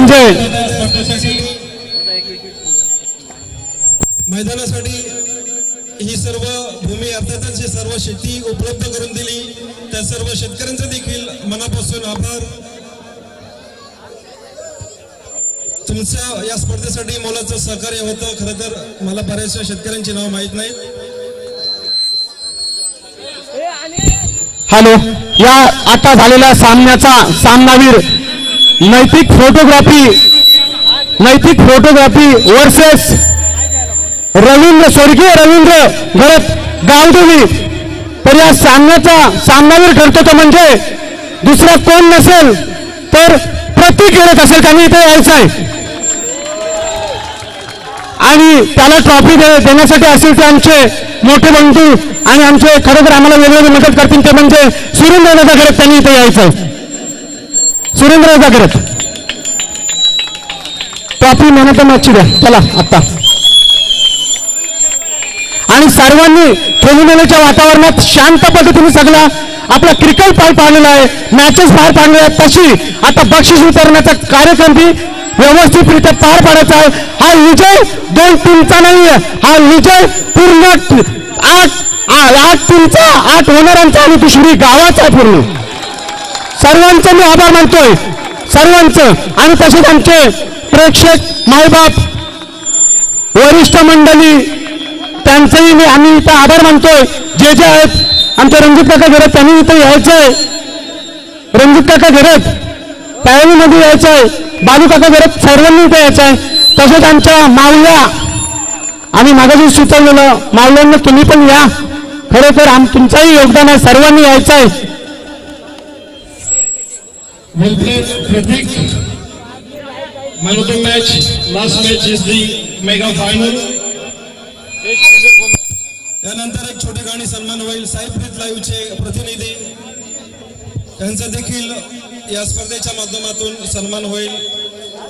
म्हणजे मैदानासाठी ही सर्व भूमी अर्थातच ही सर्व शेती उपलब्ध करून दिली त्या सर्व शेतकऱ्यांचे देखील मनापासून आभार। तुमच्या या स्पर्धेसाठी मोलाचं सहकार्य होतं। खरं तर मला बऱ्याचशा शेतकऱ्यांची नाव माहित नाहीत। हॅलो, या आता झालेल्या सामन्याचा सामनावीर नैतिक फोटोग्राफी वर्सेस रवींद्र स्वर्गीय रवींद्र घरत गावदेवी। तर या सामन्याचा सामनावीर ठरतो तो म्हणजे दुसरा कोण नसेल तर प्रतीक घरत असेल, त्यांनी इथे यायचं आहे आणि त्याला ट्रॉफी देण्यासाठी असेल ते आमचे मोठे बंधू आणि आमचे खरोखर आम्हाला वेगवेगळी मदत करतील ते म्हणजे सुरेंद्र दादा घरत, त्यांनी इथे यायचं आहे। सुरेंद्र दादा घरत ट्रॉफी मेहनत मॅच द्या चला आता। आणि सर्वांनी खेळीमेळीच्या वातावरणात शांत पद्धतीने सगळा आपला क्रिकेट पार पाडलेला आहे, मॅचेस पार पाडले आहेत। तशी आता बक्षीस वितरणाचा कार्यक्रम भी व्यवस्थितरित्या पार पाडायचा आहे। हा विजय दोन टीमचा नाही आहे, हा विजय पूर्ण 8 टीमचा, 8 ओनरांचा आणि दुसरी गावाचा पूर्ण। सर्वांचे मी आभार मानतोय सर्वांचं। आणि तसेच आमचे प्रेक्षक मायबाप वरिष्ठ मंडळी त्यांचंही आम्ही इथं आभार मानतोय। जे आहेत आमचे रणजित काका घरत, त्यांनी इथं यायचंय। रणजित काका घरत तयारीमध्ये यायचंय, बालू काका घरत सर्वांनी इथं यायचंय। तसेच आमच्या मावल्या आम्ही मागाशी सुचवलेलं मावल्यांना तुम्ही पण या, खरोखर तुमचंही योगदान आहे, सर्वांनी यायचं आहे। Man of the match, last match is the mega final. त्यानंतर एक छोटी गाणी सन्मान होईल। साईप्रीत लाईव्हचे प्रतिनिधी त्यांचा देखील या स्पर्धेच्या माध्यमातून सन्मान होईल,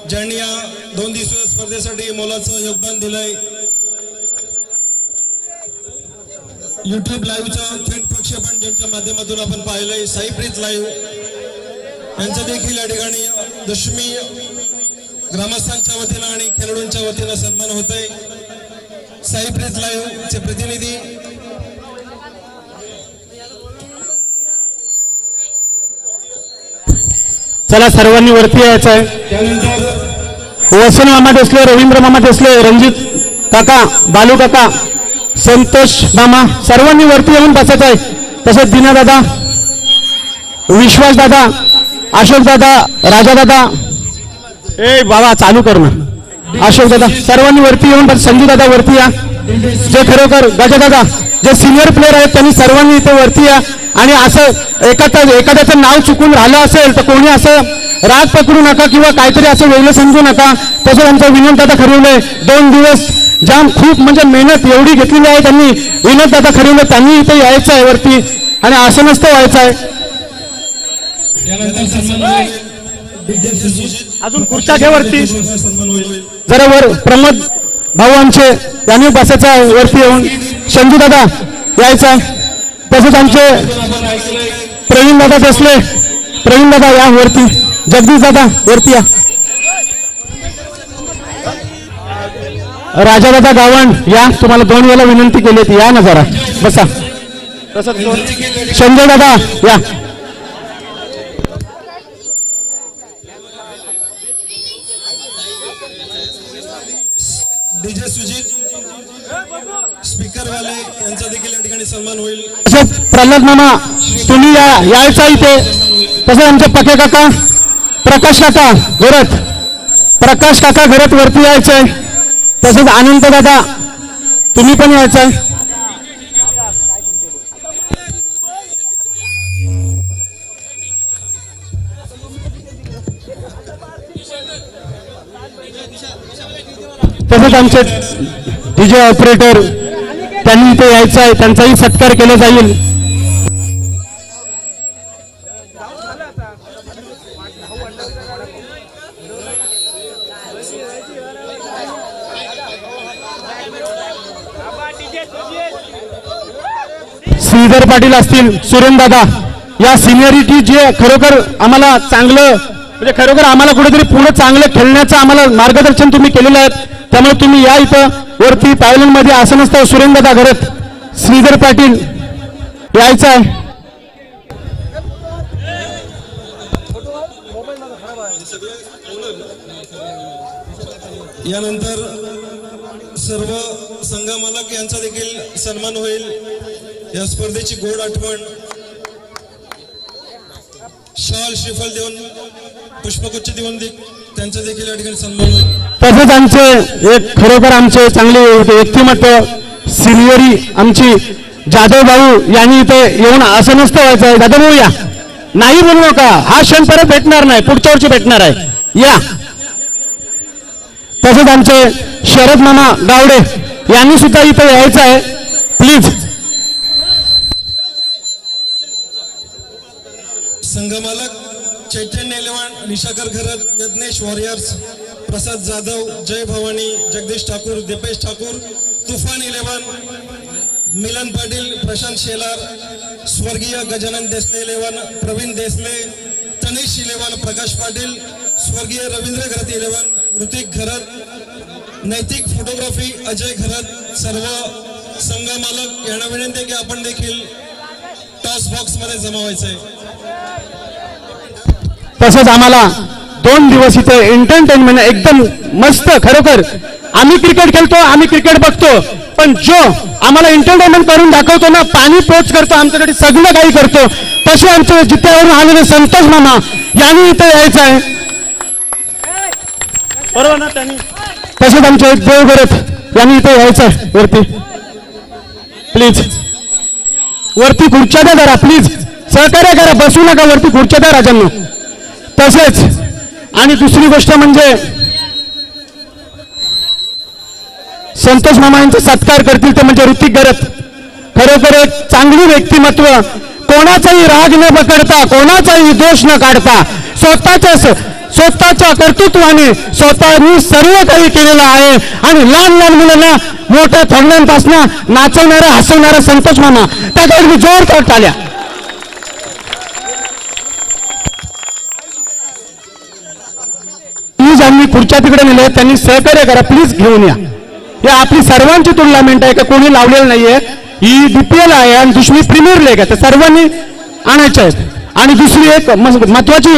ज्यांनी या 2 दिवसीय स्पर्धेसाठी मोलाचं योगदान दिलंय। YouTube लाईव्हचं थेट प्रक्षेपण ज्यांच्या माध्यमातून आपण पाहिलंय साईप्रीत लाईव्ह, यांचा देखील या ठिकाणी दशमी ग्रामस्थांच्या वतीनं आणि खेळाडूंच्या वतीनं सन्मान होतोय। साईप्रीत लाईव्ह चे प्रतिनिधी चला सर्वांनी वरती यायचं आहे। त्यानंतर वसन मामा देसले, रवींद्र मामा देसले, रणजित काका, बालू काका, संतोष मामा सर्वांनी वरती येऊन बसायचं आहे। तसेच दिना दादा, विश्वास दादा, अशोक दादा, राजा दादा, ए बाबा चालू कर ना, अशोक दादा सर्वांनी वरती येऊन बस। संजू दादा वरती या, जे खरोखर गजा दादा जे सिनियर प्लेयर आहेत त्यांनी सर्वांनी इथे वरती या। आणि असं एखाद्याचं नाव चुकून राहिलं असेल तर कोणी असं राग पकडू नका किंवा काहीतरी असं वेगळं समजू नका। तसं आमचा विनोद दादा खरिवले 2 दिवस जाम खूप म्हणजे मेहनत एवढी घेतलेली आहे त्यांनी। विनोद दादा खरिवले त्यांनी इथे यायचं आहे वरती आणि असं नसतं व्हायचं आहे। अजून खुर्च्या घे वरती जरा वर। प्रमोद भाऊ आमचे यांनी बसायचं आहे वरती येऊन। संजू दादा यायचा, तसेच आमचे प्रवीण दादा बसले, प्रवीण दादा या वरती, जगदीश दादा वरती या, राजा दादा गावण या, तुम्हाला 2 वेळा विनंती केली या ना जरा बसा। तसंच संजय दादा या। डीजे सुजित स्पीकर वाले यांचा देखील या ठिकाणी सन्मान होईल। प्रल्हाद मामा तुम्ही यायचा इथे। तसं आमचे पके काका, प्रकाश काका घरत, प्रकाश काका घरत वरती यायचंय। तसंच अनंत दादा तुम्ही पण यायचंय। तसंच आमचे डीजे ऑपरेटर त्यांनी इथे यायचं आहे, त्यांचाही सत्कार केला जाईल। श्रीधर पाटील असतील, सुरेंद्र दादा या सिनियरिटी जे खरोखर आम्हाला चांगलं म्हणजे खरोखर आम्हाला कुठेतरी पुढे चांगलं खेळण्याचं आम्हाला मार्गदर्शन तुम्ही केलेलं आहे. त्यामुळे तुम्ही या इथं वरती पॅव्हलियन मध्ये आसनस्थ सुरेंद्रदा घरत, श्रीधर पाटील यायचं आहे. यानंतर सर्व संघ मालक यांचा देखील सन्मान होईल. या स्पर्धेची गोड आठवण शाल श्रीफल देऊन पुष्पगुच्छ देऊन त्यांचा देखील या ठिकाणी सन्मान होईल. तसंच आमचे एक खरोखर आमचे चांगले व्यक्तिमत्व सिनियरी आमची जाधव भाऊ यांनी इथे येऊन आसनस्थ व्हायचं आहे. जाधव भाऊ या, नाही बोलू नका, हा क्षण परत भेटणार नाही, पुढच्या वर्षी भेटणार आहे, या. तसंच आमचे शरद मामा गावडे यांनी सुद्धा इथे यायचं आहे, प्लीज. संघ मालक चैतन्य इलेव्हन, निशाकर घरत, यज्ञेश वॉरियर्स, प्रसाद जाधव, जय भवानी, जगदीश ठाकूर, दीपेश ठाकूर, तुफान इलेव्हन, मिलन पाटील, प्रशांत शेलार, स्वर्गीय गजानन देसले इलेव्हन, प्रवीण देसले, तनिष इलेव्हन, प्रकाश पाटील, स्वर्गीय रवींद्र घरत इलेव्हन, ऋतिक घरत, नैतिक फोटोग्राफी अजय घरत. सर्व संघ मालक यांना विनंती आहे की आपण देखील टॉस बॉक्स मध्ये जमा व्हायचंय. तसंच आम्हाला 2 दिवस इथे एंटरटेनमेंट एकदम मस्त. खरोखर आम्ही क्रिकेट खेळतो, आम्ही क्रिकेट बघतो, पण जो आम्हाला एंटरटेनमेंट करून दाखवतो ना, पाणी पोच करतो, आमच्याकडे सगळं काही करतो, तसे आमचे जित्यावरून आलेले संतोष मामा यांनी इथे यायचं आहे, बरोबर ना त्यांनी. तसेच आमचे देव घरत यांनी इथे यायचं आहे वरती, प्लीज. वरती खुर्च्या द्या जरा, प्लीज सहकार्य करा, बसू नका, वरती खुर्च्या द्या राजांना. तसेच आणि दुसरी गोष्ट म्हणजे संतोष मामा यांचा सत्कार करतील ते म्हणजे ऋतिक घरत. खरोखर एक चांगली व्यक्तिमत्व, कोणाचाही राग न पकडता, कोणाचाही दोष न काढता, स्वतःच्या कर्तृत्वाने स्वतःनी सर्व काही केलेलं आहे. आणि लहान लहान मुलांना मोठ्या थोरण्यांपासून नाचवणारा हसवणारा संतोष मामा, त्याकडे मी जोरदार टाळ्या. प्लीज आम्ही खुर्च्या तिकडे नेले, त्यांनी सहकार्य करा, प्लीज घेऊन या. हे आपली सर्वांची टुर्नामेंट आहे, का कोणी लावलेलं नाहीये, ही DPL आहे आणि दुसरी प्रीमियर लीग आहे, तर सर्वांनी आणायचे आहेत. आणि दुसरी एक महत्वाची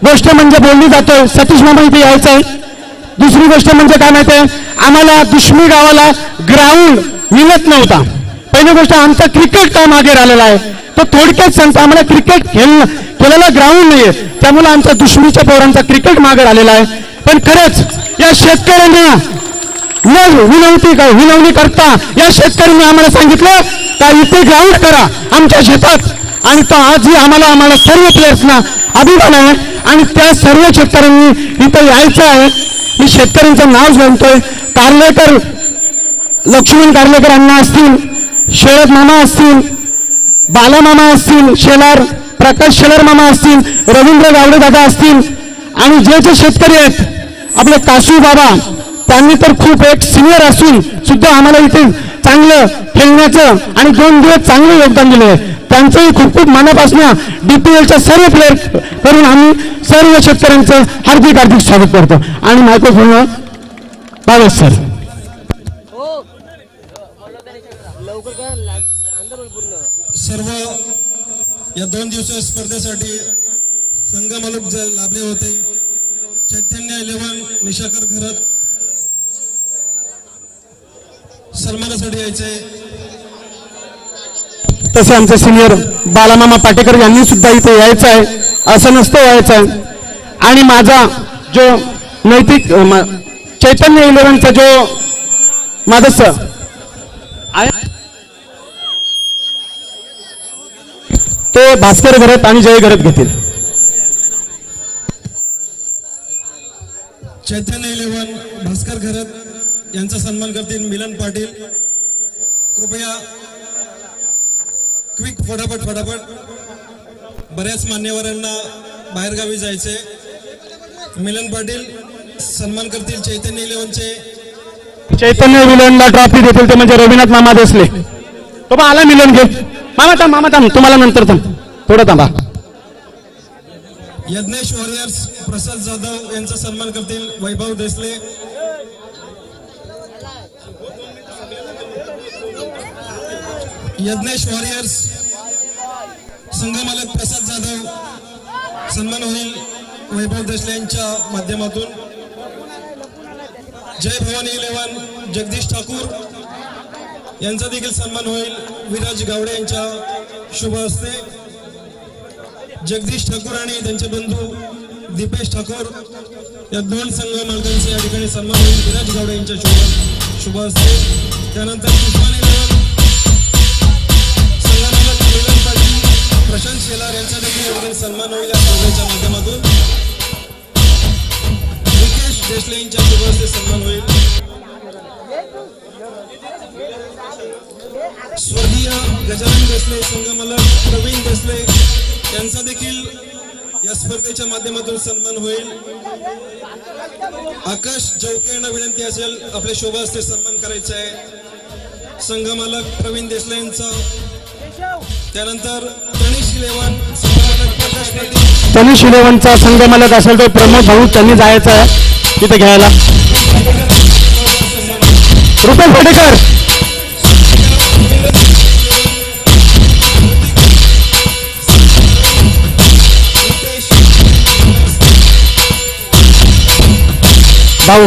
गोष्ट म्हणजे बोलली जातोय, सतीश मामा इथे यायचं आहे. दुसरी गोष्ट म्हणजे काय माहिती आहे, आम्हाला दुश्मी गावाला ग्राउंड मिळत नव्हता. पहिली गोष्ट आमचा क्रिकेट का मागे राहिलेला आहे, तो थोडक्यात सांगतो, आम्हाला क्रिकेट खेळायला ग्राउंड नाहीये, त्यामुळे आमच्या दुश्मीच्या पोरांचा क्रिकेट मागे राहिलेला आहे. पण खरंच या शेतकऱ्यांना विनवणी करता या शेतकऱ्यांनी आम्हाला सांगितलं का इथे ग्राउंड करा आमच्या शेतात, आणि तो आजही आम्हाला सर्व प्लेयर्सना अभिमान आहे. आणि त्या सर्व शेतकऱ्यांनी इथं यायचं आहे. मी शेतकऱ्यांचं नाव सांगतोय, कार्लेकर, लक्ष्मण कार्लेकर अण्णा असतील, शरद मामा असतील, बाला मामा असतील, शेलार प्रकाश शेलार मामा असतील, रवींद्र गावडे दादा असतील, आणि जे शेतकरी आहेत आपले कासू बाबा, त्यांनी तर खूप एक सिनियर असून सुद्धा आम्हाला इथे चांगलं खेळण्याचं आणि 2 दिवस चांगलं योगदान दिलं आहे. त्यांचंही खूप खूप मनापासून DPLच्या सर्व प्लेयर करून आम्ही सर्व शेतकऱ्यांचं हार्दिक हार्दिक स्वागत करतो. आणि मायक्रोफोन बाबा सर. सर्व या 2 दिवसीय स्पर्धेसाठी संघ मालक लाभले होते. चैतन्य इलेव्हन, निशाकर घरत सन्मानासाठी यायचे. तसे आमचे सिनियर बालामामा पाटेकर यांनी सुद्धा इथे यायचं आहे, असं नसतं व्हायचं आहे. आणि माझा जो नैतिक चैतन्य इलेव्हनचा जो माझा तो भास्कर घरत आणि जय घरत घेतील. चैतन्य इलेव्हन, भास्कर घरत यांचा सन्मान करतील मिलन पाटील. कृपया क्विक फटाफट, बऱ्याच मान्यवरांना बाहेरगावी जायचे. मिलन पाटील सन्मान करतील चैतन्य इलेव्हनचे. चैतन्य इलेव्हनला ट्रॉफी देतील ते म्हणजे रविनाथ मामा देसले. तो आला मिलन घे. मामा थांब, तुम्हाला नंतर थांब, थोडं थांबा. यज्ञेश वॉरियर्स, प्रसाद जाधव यांचा सन्मान करतील वैभव देसले. यज्ञेश वॉरियर्स संघमालक प्रसाद जाधव सन्मान होईल वैभव देसले यांच्या माध्यमातून. जय भवानी 11 जगदीश ठाकूर यांचा देखील सन्मान होईल विराज गावडे यांच्या शुभ हस्ते. जगदीश ठाकूर आणि त्यांचे बंधू दीपेश ठाकूर या दोन संघ मालकांचे या ठिकाणी सन्मान होईल विराज गावडे यांच्या शुभ हस्ते. त्यानंतर प्रशांत शेलार यांचा देखील सन्मान होईल या स्पर्धेच्या माध्यमातून. मुकेश देसले यांच्या शुभ हस्ते सन्मान होईल. स्वर्गीय गजानन देसले संघमालक प्रवीण देसले यांचा देखील या स्पर्धेच्या माध्यमातून सन्मान होईल. आकाश जवके यांना विनंती असेल आपल्या शोभा हस्ते सन्मान करायचा आहे संघमालक प्रवीण देसले यांचा. त्यानंतर तनिष 11 संघमालक प्रकाश पाटील. तनिष 11चा संघमालक असेल तो प्रमोद भाऊ त्यांनी जायचं आहे तिथे घ्यायला. रुपेश फटेकर भाऊ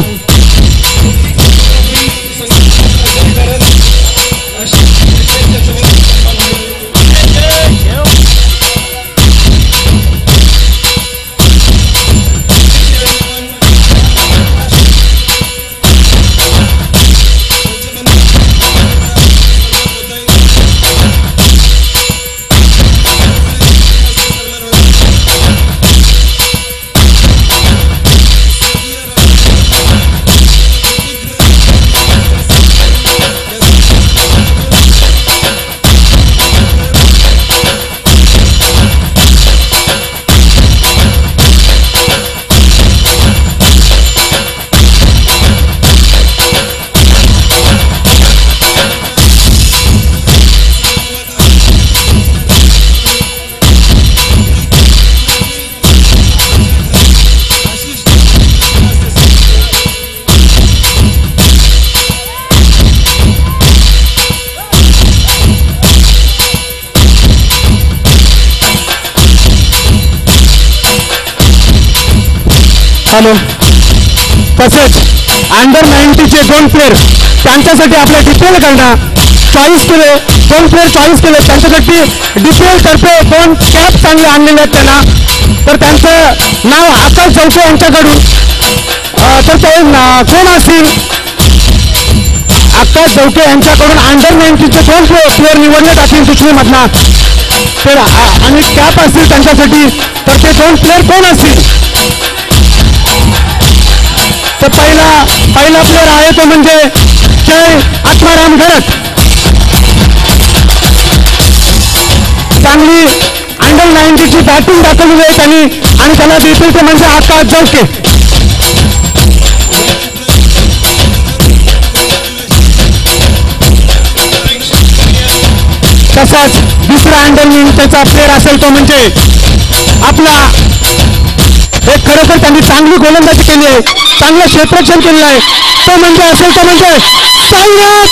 हॅलो. तसेच अंडर 90चे 2 प्लेयर त्यांच्यासाठी आपल्या DPL कडनं चॉईस केले 2 प्लेयर चॉईस केले त्यांच्यासाठी DPL तर्फे 2 कॅप चांगले आणलेले आहेत त्यांना. तर त्यांचं नाव आकाश जवके यांच्याकडून तर ते कोण असतील आकाश जवके यांच्याकडून अंडर 90चे 2 प्लेयर निवडले जातील सूचनेमधला. तर आणि कॅप असतील त्यांच्यासाठी तर ते 2 प्लेयर कोण असतील. तर पहिला प्लेअर आहे तो म्हणजे जय आत्माराम घरत. चांगली अंडर 90ची बॅटिंग दाखवलेली आहे त्यांनी आणि त्याला देतील ते म्हणजे आकाश जवके. तसाच दुसरा अंडर 90चा प्लेअर असेल तो म्हणजे आपला एक खरोखर त्यांनी चांगली गोलंदाजी केली आहे चांगलं क्षेत्ररक्षण केलेलं आहे तो म्हणजे असेल तो म्हणजे साईनाथ.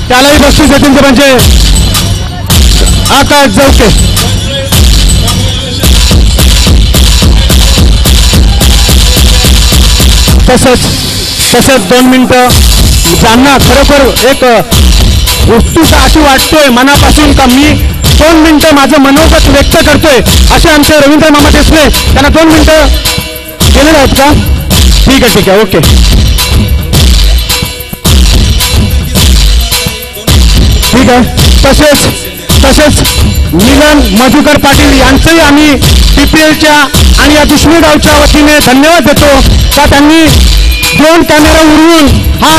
त्यालाही बक्षीस देतील ते म्हणजे आकाश जवके. तसंच 2 मिनिटं ज्यांना खरोखर एक उत्सुकता अशी वाटतोय मनापासून का मी 2 मिनिटं माझं मनोगत व्यक्त करतोय असे आमचे रवींद्र मामा देसले त्यांना 2 मिनिटं गेलेले आहेत का. ठीक आहे ओके. ठीक आहे. तसेच मिलन मधुकर पाटील यांचंही आम्ही DPLच्या आणि या दुश्मी गावच्या वतीने धन्यवाद देतो का त्यांनी ड्रोन कॅमेरा उडवून हा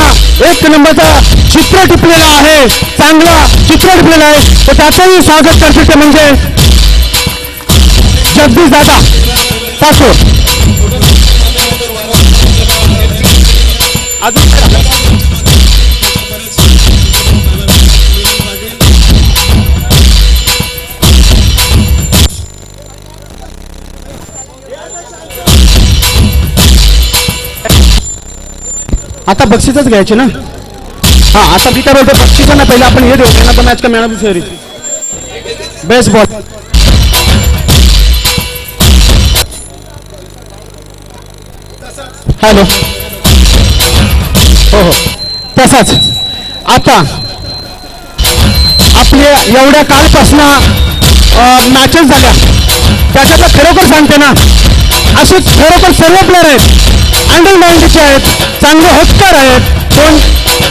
1 नंबरचा चित्र टिपलेला आहे चांगला चित्र टिपलेला आहे. तर त्याचंही स्वागत करतील ते म्हणजे जगदीश दादा पासो. आता बक्षीसच घ्यायचे ना. हा आता मी काय बोलतो बक्षीस ना पहिले आपण हे देऊ ना तर मॅच का man of the series best ball. Hello हो हो तसाच आता आपले एवढ्या कालपासून मॅचेस झाल्या त्याच्यातलं खरोखर सांगते ना असे खरोखर सर्व प्लेअर आहेत अंडर 90चे आहेत चांगले हॉटकर आहेत कोण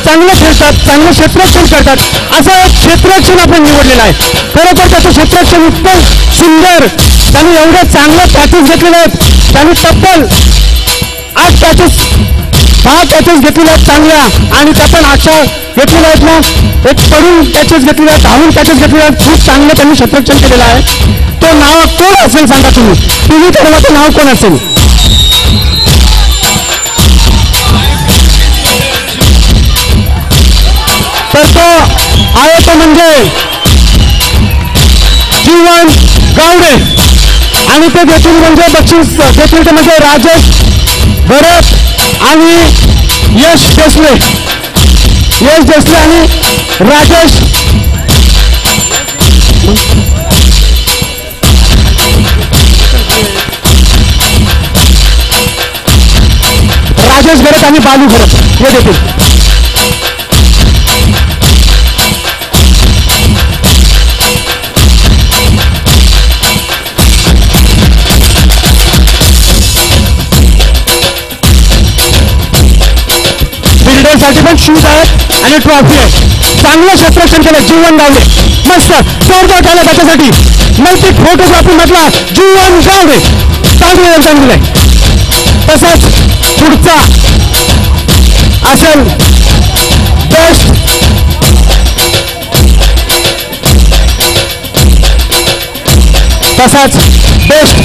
चांगलं खेळतात चांगलं क्षेत्ररक्षण करतात असं एक क्षेत्ररक्षण आपण निवडलेलं आहे. खरोखर त्याचं क्षेत्ररक्षण उत्तम सुंदर त्यांनी एवढे चांगले पॅचेस घेतलेले आहेत. त्यांनी तब्बल 8 कॅचेस 10 कॅचेस घेतलेल्या आहेत चांगल्या आणि त्या पण 8 घेतलेल्या आहेत ना. एक पडून कॅचेस घेतलेल्या आहेत 10 कॅचेस घेतलेल्या आहेत. खूप चांगलं त्यांनी क्षेत्ररक्षण केलेलं आहे. तो नाव कोण असेल सांगा तुम्ही ठरवाचं नाव कोण असेल. तर तो आहे तो म्हणजे जीवन गावडे आणि ते देखील म्हणजे बक्षीस देखील ते म्हणजे राजेश भरत आणि यश देसले आणि राजेश भरत आणि बालू भरत हे देखील. साठी पण शूज आहेत आणि ट्रॉफी आहे. चांगलं क्षेत्ररक्षण केलं जीवन गावडे मस्त जोरदार केलं त्याच्यासाठी मल्टी फोटोग्राफी मधला जीवन गावडे चांगलं आहे. तसंच पुढचा असेल बेस्ट तसाच बेस्ट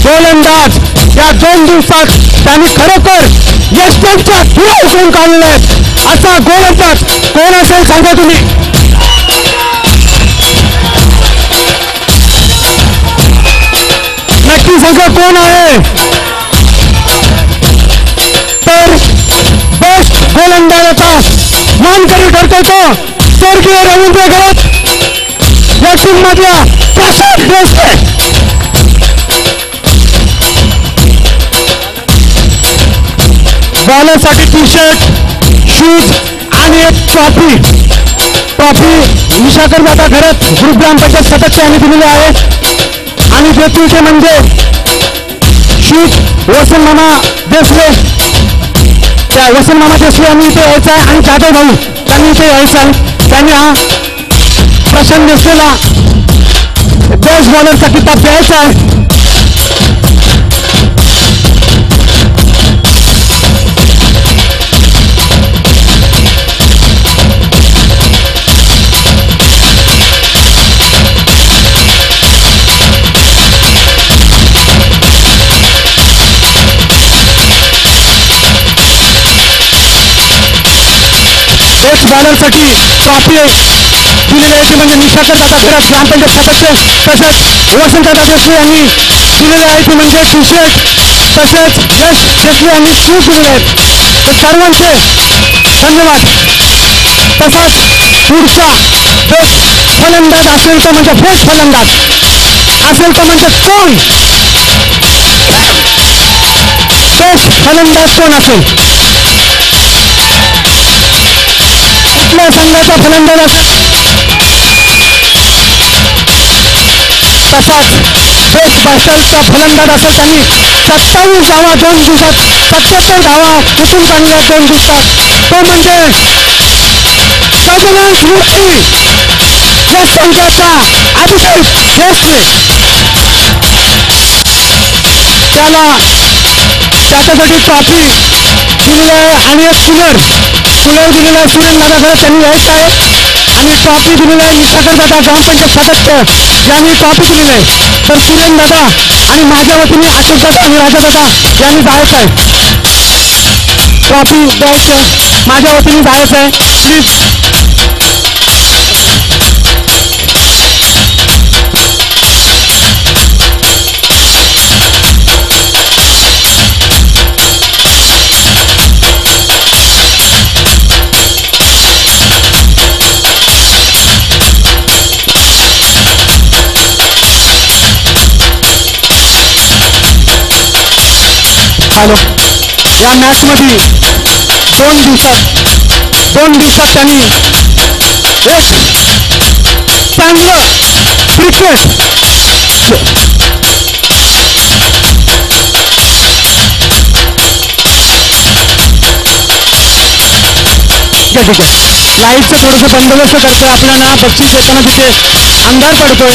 गोलंदाज या 2 दिवसात त्यांनी खरोखर यशवंतच्या धुरा उकळून काढलेला आहे. असा गोलंदाज कोण असेल सांगा तुम्ही. नक्की सांगा कोण आहे. तर बेस्ट गोलंदाजाचा मानकरी ठरतो तो स्वर्गीय रवींद्र गवत या टीम मधल्या प्रसाद देशमुख. बॉलरसाठी टी शर्ट शूज आणि एक ट्रॉफी निशाकर दादा घरात ग्रुप ग्रामपंचायत सदस्य यांनी दिलेले आहे. आणि देखील ते म्हणजे शूज वसंत मामा देसले यांनी इथे यायचं आहे आणि जाधव भाऊ त्यांनी इथे यायचं आहे. त्यांनी हा प्रशांत देसलेला बेस्ट बॉलरचा किताब द्यायचा आहे. बेस्ट बॉलरसाठी ट्रॉफी दिलेली आहे ती म्हणजे निशाकर दादा घरात ग्रामपंचायत सदस्य तसेच वसंत दादा देसले यांनी दिलेले आहे ती म्हणजे टी शर्ट तसेच यश देसले यांनी शूज दिलेले आहेत. तर सर्वांचे धन्यवाद. तसाच पुढचा बेस्ट फलंदाज असेल तर म्हणजे बेस्ट फलंदाज असेल तर म्हणजे कोण बेस्ट फलंदाज कोण असेल कुठल्या संघाचा फलंदाज असेल. तसाच बेस्ट बॅटलचा फलंदाज असेल त्यांनी 27 धावा 2 दिवसात 77 धावा कुठून काढल्या 2 दिवसात तो म्हणजे सगळ्यांच मूर्ती या संघाचा अभिषेक देसले. त्याच्यासाठी ट्रॉफी दिलेली आहे आणि एक कूलर दिलेला आहे. सुरेंद्र दादा घरात त्यांनी यायचं आहे आणि ट्रॉफी दिलेली आहे. निशाकर दादा ग्रामपंचायत सदस्य यांनी ट्रॉफी दिलेली आहे. तर सुरेंद्र दादा आणि माझ्या वतीने अशोक दादा आणि राजा दादा यांनी जायचं आहे. ट्रॉफी द्यायचं माझ्या वतीने जायचं आहे प्लीज. हॅलो, या मॅच मध्ये 2 दिवसात त्यांनी एक चांगलं क्रिकेट ठीक आहे. लाईटचं थोडंसं बंदोबस्त करतोय आपल्याला. बक्षीस देताना तिथे अंधार पडतोय.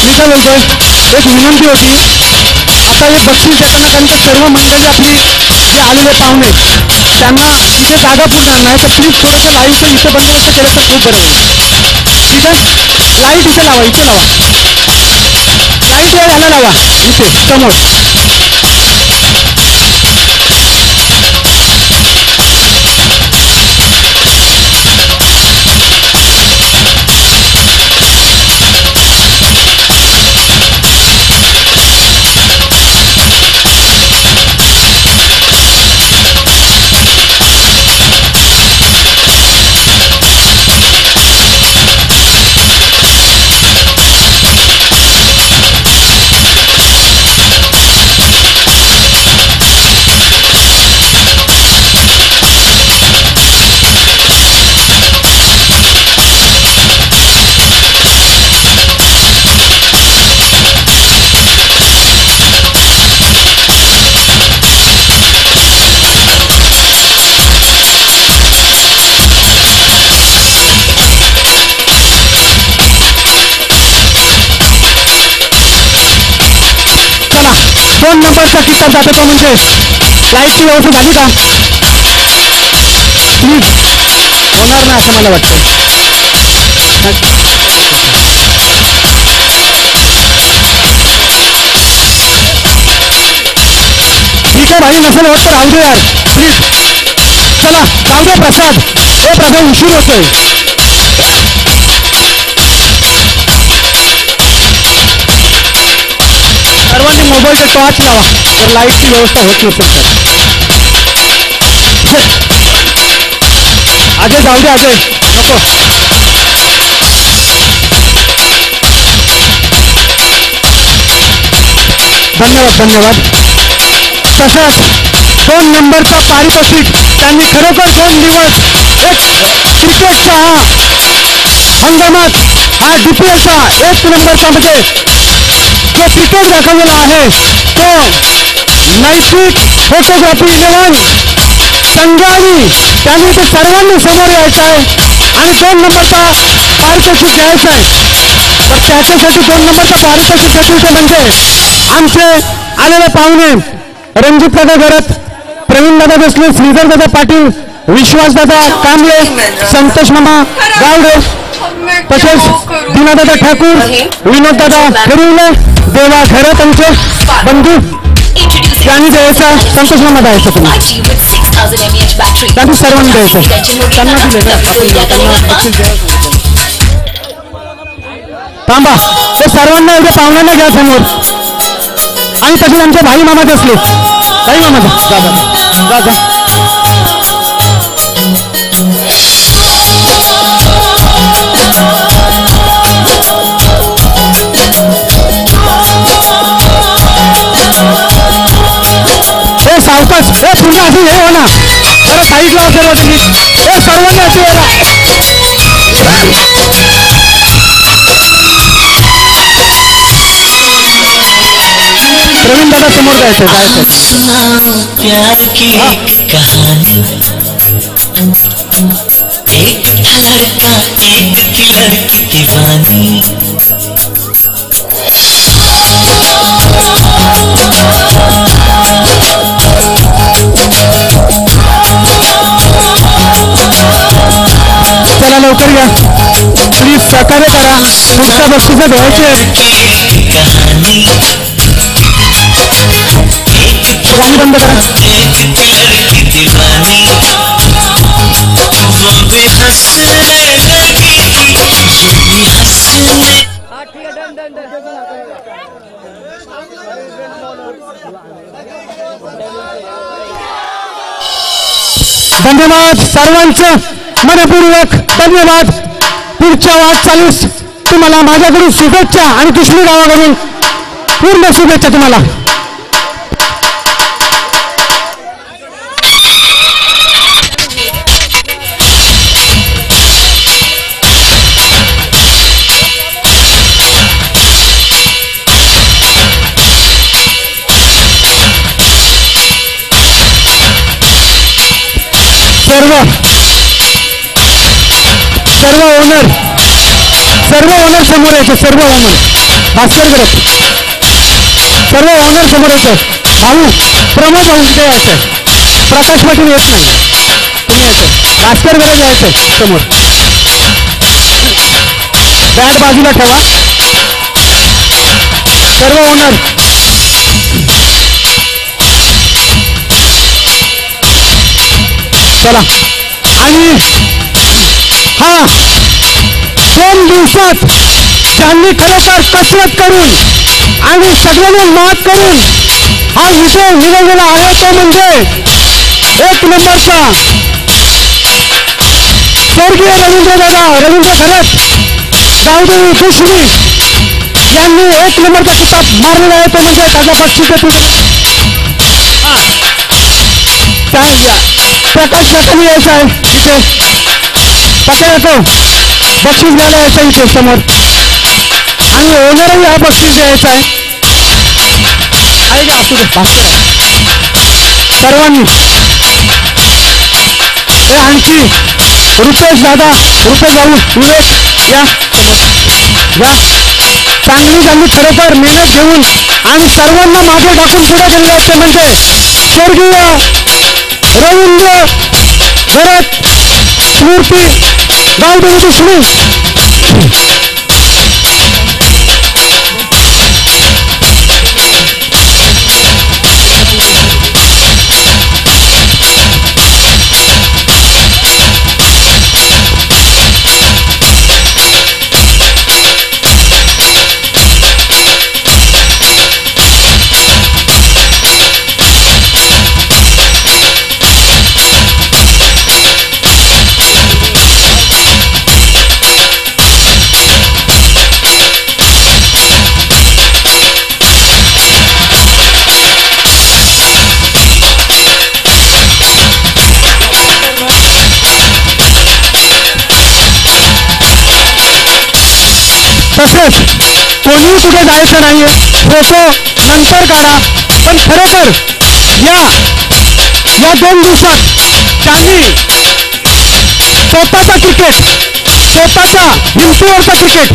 मी काय बोलतोय, एक विनंती होती. आता हे बक्षीस देताना त्यांचं सर्व मंडळी आपली जे आलेले पाहुणे त्यांना इथे जागा पुरणार नाही, तर प्लीज थोडंसं लाईटचं इथे बंदोबस्त केलं तर खूप बरं होईल. ठीक आहे, लाईट इथे लावा, इथे लावा, लाईट यायला लावा इथे समोर. दोन नंबरचा किताब जातो तो म्हणजे लाईटची व्यवस्था झाली का? प्लीज होणार ना असं मला वाटतं. ठीक आहे भाई, नसेल होत तर राहू दे यार प्लीज. चला जाऊ दे प्रसाद. हे प्रसाद उशीर होतोय. सर्वांनी मोबाईलचा टॉर्च लावा तर लाईटची व्यवस्था होत नसेल तर. अजय जाऊ दे, अजय नको. धन्यवाद. तसंच 2 नंबरचा पारितोषिक त्यांनी खरोखर 2 दिवस एक क्रिकेटचा हंगामात हा DPLचा 1 नंबरचा म्हणजे जो क्रिकेट दाखवलेला आहे तो नैतिक फोटोग्राफी 11 संघानी त्यांनी ते सर्वांनी समोर यायचं आहे आणि 2 नंबरचा पारितोषिक घ्यायचं आहे. तर त्याच्यासाठी 2 नंबरचा पारितोषिक घेतले ते म्हणजे आमचे आलेले पाहुणे रणजित दादा घरत, प्रवीण दादा देसले, श्रीधर दादा पाटील, विश्वास दादा कांबळे, संतोष मामा गावडे, तसेच दीनादादा ठाकूर, विनोद दादा फिरवले, देवा घरत आमचे बंधू त्यांनी द्यायचा. संतोष मामा द्यायचं तुम्ही त्यांनी सर्वांनी द्यायचं. त्यांना दिले थांबा, ते सर्वांना एवढ्या पाहुण्यांना घ्या समोर. आणि तसेच आमचे भाई मामा असले, भाई मामा जा. हे सावकाश, हे पुन्हा अशी हे हो ना, जरा साईडला सर्व तुम्ही हे सर्वांनी अशी येणार. प्रवीण दादा समोर जायचं. प्यार की कहानी, एक था लड़का एक थी लड़की दीवानी. चला लवकर या प्लीज, सहकार्य करा. पुढच्या बक्षीस द्यायचे. कहानी गाणी बंद करा. देखती लड़की दीवानी वो भी हंसने लगी हंसने. धन्यवाद सर्वांचं मनपूर्वक धन्यवाद. पुढच्या वाटचालीस तुम्हाला माझ्याकडून शुभेच्छा आणि दुसरी गावाकडून पूर्ण शुभेच्छा तुम्हाला. सर्व ओनर समोर यायचे. सर्व ओनर भास्कर ग्रुप सर्व ओनर समोर यायचं. भाऊ प्रमोद भाऊ तिथे यायचं. प्रकाश पाटील येत नाही. तुम्ही यायचं. भास्कर ग्रुप यायचं समोर. बॅट बाजूला ठेवा. सर्व ओनर चला. आणि हा 2 दिवसात त्यांनी खरोखर कसरत करून आणि सगळ्यांना मात करून हा विषय निवडलेला आहे तो म्हणजे 1 नंबरचा स्वर्गीय रवींद्र खरत गावदेवी दुश्मी यांनी 1 नंबरचा किताब मारलेला आहे तो म्हणजे त्याचा बक्षीस प्रकाश काकांनी यायचा आहे इथे. पक्का बक्षीस घ्यायला यायचं इथे समोर. आणि ओनरही हा बक्षीस द्यायचा आहे. का असू दे भास्कर सर्वांनी. हे आणखी रुपेश भाऊ विवेक या समोर या. चांगली खरोखर मेहनत घेऊन आणि सर्वांना मागे टाकून पुढे गेलेले असते म्हणजे स्वर्गीय रवींद्र भरत स्मृती गावदेवी दुश्मी. तसेच कोणीही कुठे जायचं नाहीये. फोटो नंतर काढा. पण खरोखर या 2 दिवसात त्यांनी स्वतःचा क्रिकेट स्वतःच्या हिमतीवरचा क्रिकेट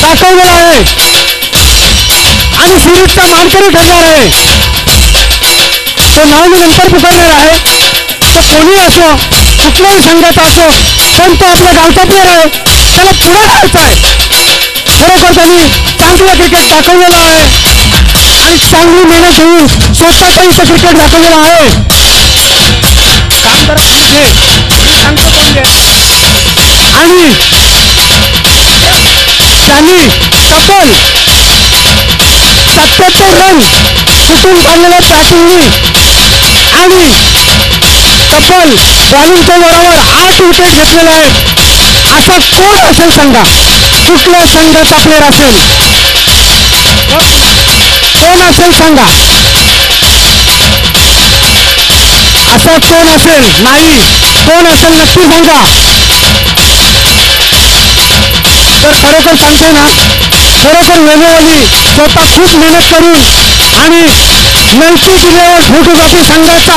दाखवलेला आहे आणि सिरीजचा मानकरी ठरणार आहे. तो नाव मी नंतर पुकारणार आहे. तो कोणी असो कुठल्याही संघाचा असो पण तो आपल्या गावचा प्लेअर आहे. त्याला पुढे राहायचं आहे. खरोखर त्यांनी चांगलं क्रिकेट दाखवलेलं आहे आणि चांगली मेहनत घेऊन स्वतःचं इथं क्रिकेट दाखवलेलं आहे. काम करा प्लीज. हे सांगतो कोण घे. आणि त्यांनी तब्बल 77 रन कुठून काढलेल्या बॅटिंगनी आणि तब्बल बॉलिंगच्या जोरावर 8 विकेट घेतलेले आहेत. असा कोण असेल सांगा. कुठल्या संघाचा प्लेअर असेल कोण असेल सांगा. असं कोण असेल नाही. कोण असेल नक्की सांगा. तर खरोखर सांगते ना खरोखर वेगवेगळी स्वतः खूप मेहनत करून आणि नैतिक जिल्ह्यावर फोटोग्राफी संघाचा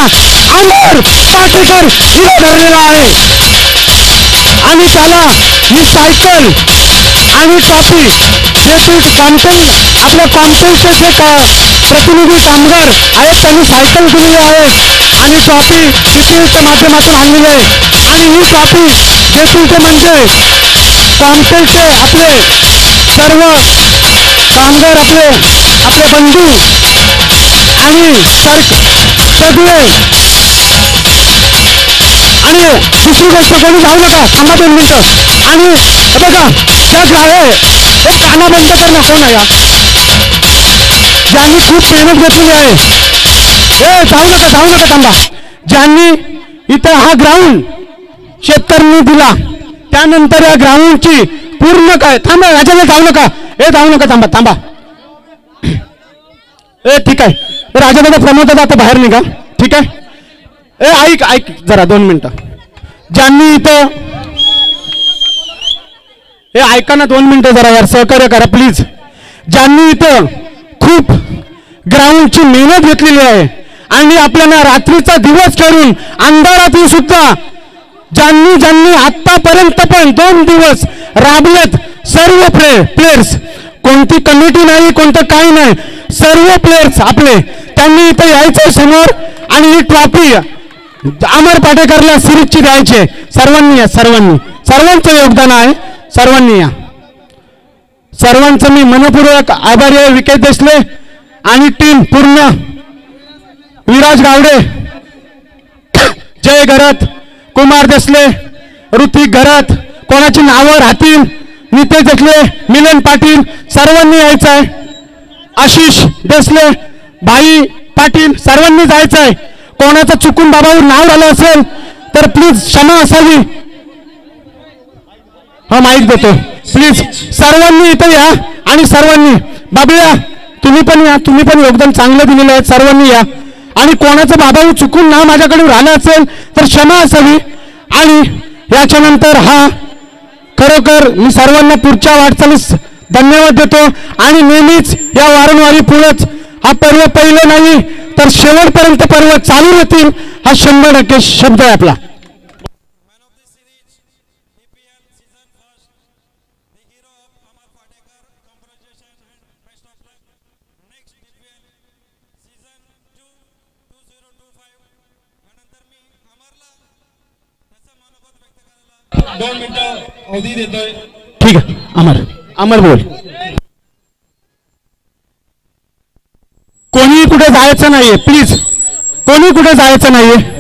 अमर पाटेकर हिरो ठरलेला आहे. आणि त्याला ही सायकल आणि ट्रॉफी जे कॉम्पेल आपल्या कॉम्पेलचे जे प्रतिनिधी कामगार आहेत त्यांनी सायकल दिलेली आहे आणि ट्रॉफी सिटीच्या माध्यमातून आणलेली आहे. आणि ही ट्रॉफी देतील ते म्हणजे कॉम्पेलचे आपले सर्व कामगार आपले बंधू आणि सगळे आणि दुसरी गोष्ट कोणी जाऊ नका, थांबा 2 मिनिटं. आणि हे बघा त्या एक काना बंद कर ना, कोण आहे या ज्यांनी खूप मेहनत घेतलेली आहे. जाऊ नका थांबा. ज्यांनी इथं हा ग्राउंड शेतकऱ्यांनी दिला, त्यानंतर या ग्राउंडची पूर्ण काय थांबा राजाने जाऊ नका थांबा. ठीक आहे, राजादादा प्रमोद दादा आता बाहेर निघा. ठीक आहे, ऐक जरा 2 मिनिटं. ज्यांनी इथं ऐका ना 2 मिनिटं जरा यार, सहकार्य करा प्लीज. ज्यांनी इथं खूप ग्राउंडची मेहनत घेतलेली आहे आणि आपल्याला रात्रीचा दिवस करून अंधारातून सुद्धा ज्यांनी आतापर्यंत पण 2 दिवस राबलेत, सर्व प्लेयर्स, कोणती कमिटी नाही, कोणतं काही नाही, सर्व प्लेयर्स आपले, त्यांनी इथं यायचं समोर आणि ही ट्रॉफी अमर पाटेकरला सिरीजची द्यायची. सर्वांचं योगदान आहे, सर्वांनी या. सर्वांचं मी मनपूर्वक आभारी आहे. विकेश देशले आणि टीम पूर्ण, विराज गावडे, जय घरत, कुमार देसले, ऋतिक घरत, कोणाची नावं राहतील, नितेश देसले, मिलन पाटील, सर्वांनी यायचं आहे. आशिष देसले, भाई पाटील, सर्वांनी जायचं आहे. कोणाचं चुकून बाबावर नाव झालं असेल तर प्लीज क्षमा असावी. हा माईक देतो प्लीज. सर्वांनी इथं या आणि सर्वांनी, बाबूया तुम्ही पण योगदान चांगलं दिलेलं आहे. सर्वांनी या आणि कोणाचं बाबावर चुकून नाव माझ्याकडे राहिलं असेल तर क्षमा असावी. आणि याच्यानंतर हा खरोखर मी सर्वांना पुढच्या वाटचालीस धन्यवाद देतो. आणि नेहमीच या वारंवारी पुढेच हा पर्व पहिलं नाही तर शेवटपर्यंत पर्व चालू राहतील, हा 100% शब्द आहे आपला. ठीक आहे, अमर बोल. कोणी कुठे जायचं नाहीये प्लीज, कोणी कुठे जायचं नाहीये.